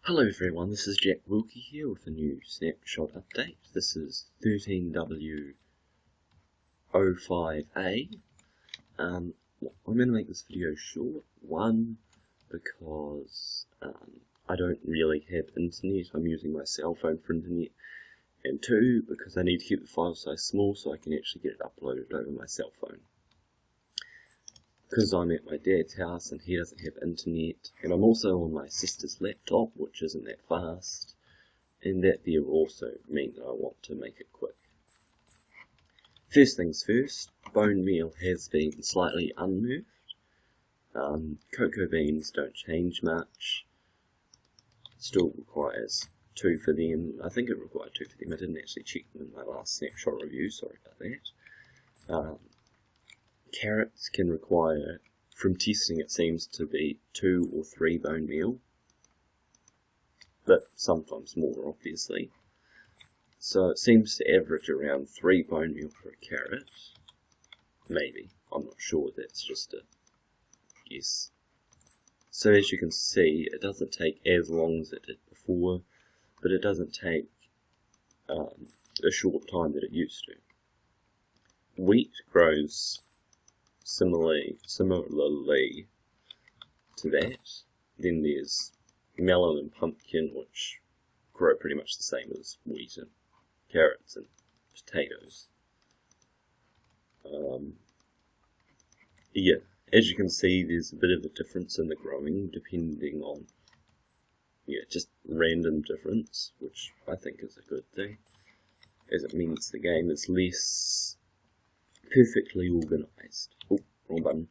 Hello everyone, this is Jack Wilkie here with a new snapshot update. This is 13W05A. I'm going to make this video short. One, because I don't really have internet. I'm using my cell phone for internet. And two, because I need to keep the file size small so I can actually get it uploaded over my cell phone. Because I'm at my dad's house and he doesn't have internet, and I'm also on my sister's laptop, which isn't that fast, and that there also mean that I want to make it quick. First things first, Bonemeal has been slightly unnerved. Cocoa beans don't change much. Still requires 2 for them. I think it required 2 for them. I didn't actually check them in my last snapshot review, sorry about that. Carrots can require, from testing it seems to be 2 or 3 bone meal, but sometimes more obviously. So it seems to average around 3 bone meal per carrot, maybe, I'm not sure, that's just a guess. So as you can see, it doesn't take as long as it did before, but it doesn't take a short time that it used to. Wheat grows similarly to that. Then there's melon and pumpkin, which grow pretty much the same as wheat and carrots and potatoes. Yeah, as you can see, there's a bit of a difference in the growing depending on, just random difference, which I think is a good thing, as it means the game is less perfectly organised. Oh, wrong button.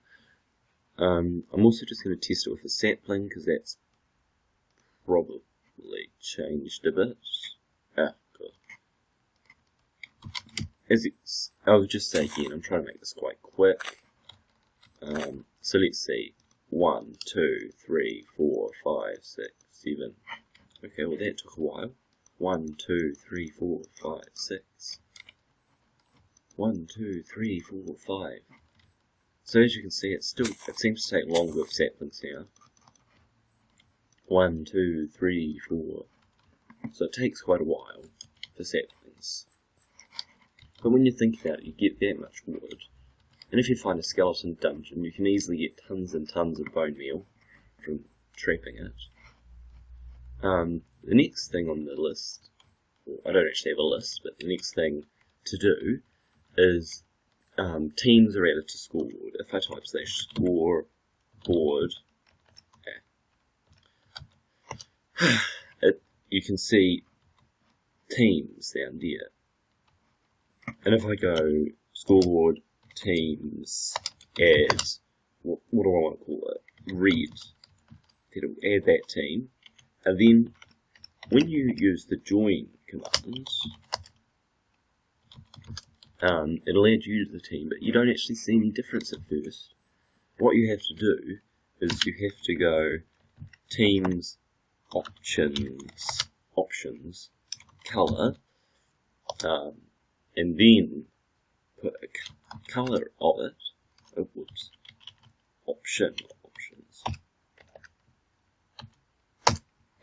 I'm also just going to test it with a sapling, because that's probably changed a bit. Good. I'll just say again, I'm trying to make this quite quick. So let's see. 1, 2, 3, 4, 5, 6, 7. Okay, well that took a while. 1, 2, 3, 4, 5, 6. 1, 2, 3, 4, 5. So as you can see, it seems to take longer with saplings now. 1, 2, 3, 4. So it takes quite a while for saplings. But when you think about it, you get that much wood. And if you find a skeleton dungeon, you can easily get tons and tons of bone meal from trapping it. The next thing on the list, well, I don't actually have a list, but the next thing to do is teams are added to scoreboard. If I type /scoreboard, you can see teams down there. And if I go scoreboard teams add, what do I want to call it? Red. It'll add that team. And then when you use the join command, it'll add you to the team, but you don't actually see any difference at first. What you have to do is you have to go teams, options, color, and then put a color of it. Oh, whoops. Options.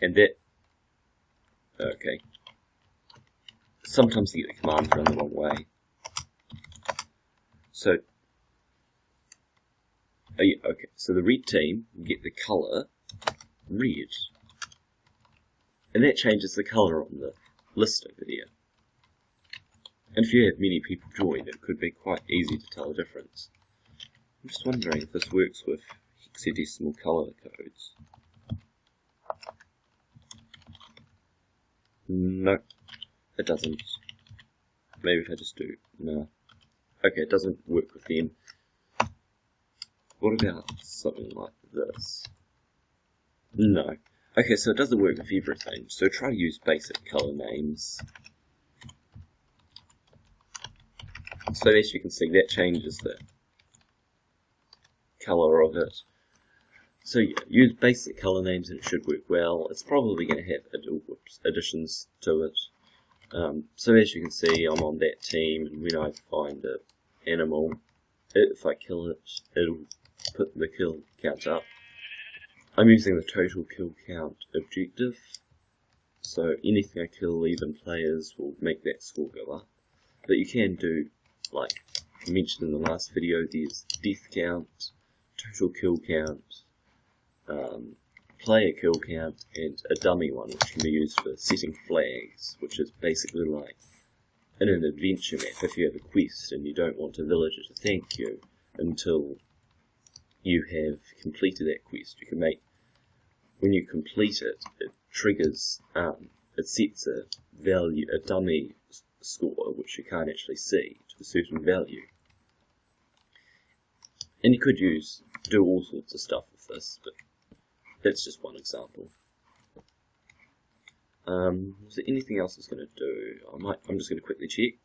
And that, okay. Sometimes you get the commands run the wrong way. So, okay, so the red team get the colour red, and that changes the colour on the list over there. And if you have many people join, it could be quite easy to tell the difference. I'm just wondering if this works with hexadecimal colour codes. No, it doesn't. Maybe if I just do, no. Okay, it doesn't work with them. What about something like this? No. Okay, so it doesn't work with everything. So try to use basic color names. So as you can see, that changes the color of it. So yeah, use basic color names and it should work well. It's probably going to have additions to it. So as you can see, I'm on that team, and when I find an animal, if I kill it, it'll put the kill count up. I'm using the total kill count objective, so anything I kill, even players, will make that score go up. But you can do, like I mentioned in the last video, there's death count, total kill count, player kill count, and a dummy one which can be used for setting flags, which is basically like in an adventure map, if you have a quest and you don't want a villager to thank you until you have completed that quest, you can make, when you complete it, it triggers, it sets a value, a dummy score, which you can't actually see, to a certain value. And you could do all sorts of stuff with this, but that's just one example. Was there anything else I was going to do? I'm just going to quickly check.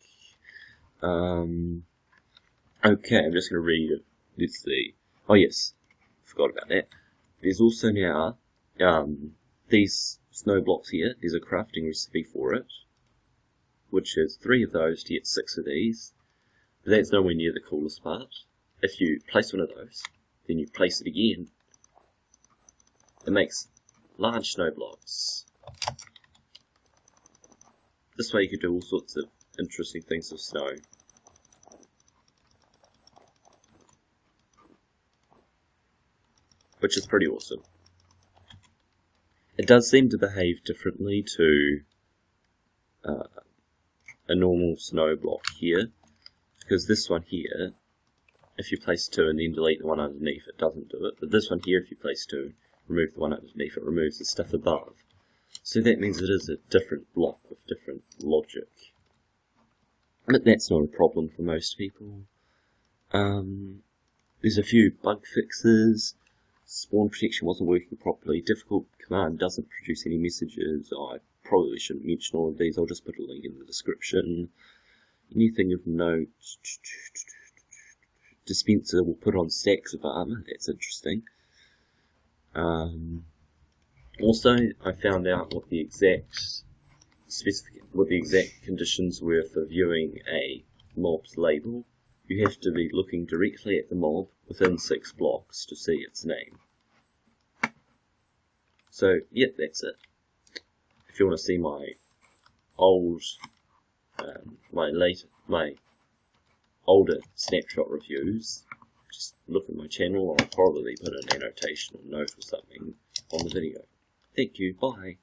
Okay, I'm just going to read it. Let's see. Oh yes, forgot about that. There's also now these snow blocks here. There's a crafting recipe for it, which is 3 of those to get 6 of these. But that's nowhere near the coolest part. If you place one of those, then you place it again, it makes large snow blocks. This way you could do all sorts of interesting things with snow. Which is pretty awesome. It does seem to behave differently to a normal snow block here, because this one here, if you place 2 and then delete the one underneath, it doesn't do it. But this one here, if you place 2, remove the one underneath, it removes the stuff above. So that means it is a different block with different logic. But that's not a problem for most people. There's a few bug fixes. Spawn protection wasn't working properly. Difficult command doesn't produce any messages. I probably shouldn't mention all of these. I'll just put a link in the description. Anything of note. Dispenser will put on stacks of armor. That's interesting. Also, I found out what the exact conditions were for viewing a mob's label. You have to be looking directly at the mob within 6 blocks to see its name. So, yeah, that's it. If you want to see my old, my older snapshot reviews, just look at my channel. I'll probably put an annotation or note or something on the video. Thank you, bye.